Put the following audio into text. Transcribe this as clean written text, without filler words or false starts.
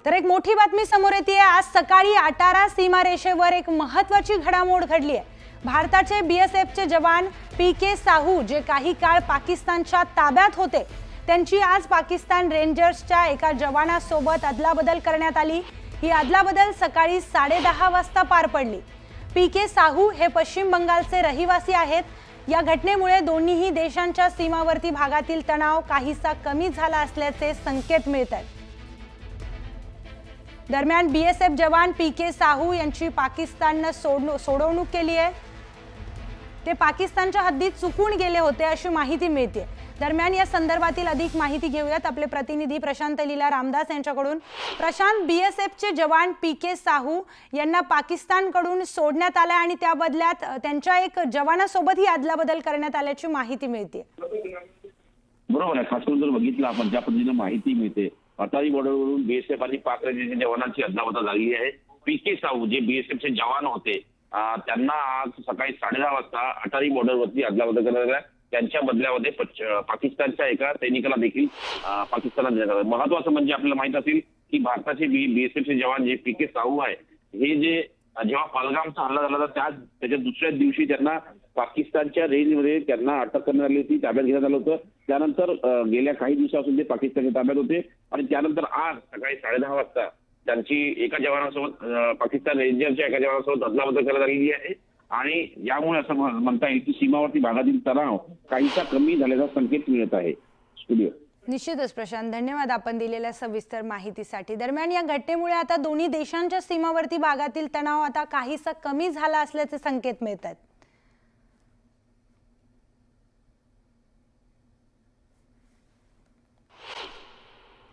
तर एक मोठी बातमी समोर येते। आज सकाळी अटारा सीमारेषेवर एक महत्त्वाची घडामोड घडली आहे। भारताचे बीएसएफचे जवान पीके साहू जे काही काळ पाकिस्तानच्या ताब्यात होते, त्यांची आज पाकिस्तान रेंजर्सच्या एका जवानासोबत अदलाबदल करण्यात आली। ही अदलाबदल सकाळी 10:30 वाजता पार पडली। पीके साहू हे पश्चिम बंगालचे रहिवासी आहेत। या घटनेमुळे दोन्ही देशांच्या सीमावर्ती भागातील तणाव काहीसा कमी झाला असल्याचे संकेत मिळतात। दरम्यान बीएसएफ जवान पीके साहू यांची पाकिस्तानने सोडवणूक केली आहे। ते पाकिस्तानच्या हद्दीत चुकून गेले होते अशी माहिती मिळते। दरम्यान या संदर्भातील अधिक माहिती घेऊयात आपले प्रतिनिधी प्रशांत लीला रामदास यांच्याकडून। प्रशांत, बीएसएफचे जवान पीके साहू यांना पाकिस्तानकडून सोडण्यात आले आणि त्या बदल्यात त्यांच्या एक जवानासोबत ही अदलाबदल करण्यात आल्याची माहिती मिळते। बरोबर आहे। खास करून जर बघितलं आपण ज्या पद्धतीने माहिती मिळते, अटारी बॉर्डरवरून बीएसएफ आणि पाक रेंजच्या जवानांची अदलाबदल झाली आहे। पीके साहू जे बीएसएफचे जवान होते, त्यांना आज सकाळी 10:30 वाजता अटारी बॉर्डरवरती अदलाबदल करण्यात आला। त्यांच्या बदल्यामध्ये पाकिस्तानच्या एका सैनिकाला देखील पाकिस्तानात देण्यात आलं। महत्वाचं म्हणजे आपल्याला माहित असेल की भारताचे बीएसएफचे जवान जे पीके साहू आहे, हे जे जेव्हा पहलगामचा हल्ला झाला तर त्याच्या दुसऱ्या दिवशी त्यांना पाकिस्तानच्या रेंजमध्ये त्यांना अटक करण्यात आली होती, ताब्यात घेण्यात आलं होतं। त्यानंतर गेल्या काही दिवसापासून ते पाकिस्तानच्या ताब्यात होते आणि त्यानंतर आज सकाळी 10:30 वाजता त्यांची एका जवानासोबत पाकिस्तान रेंजरच्या एका जवानासोबत अदलाबदल करण्यात आलेली आहे आणि यामुळे असं म्हणता येईल की सीमावर्ती भागातील तणाव काहीसा कमी झाल्याचा संकेत मिळत आहे। स्टुडिओ निश्चितच प्रशांत, धन्यवाद आपण दिलेल्या सविस्तर माहितीसाठी। दरम्यान या घटनेमुळे आता दोन्ही देशांच्या सीमावर्ती भागातील तणाव आता काहीसा कमी झाला असल्याचे संकेत मिळतात।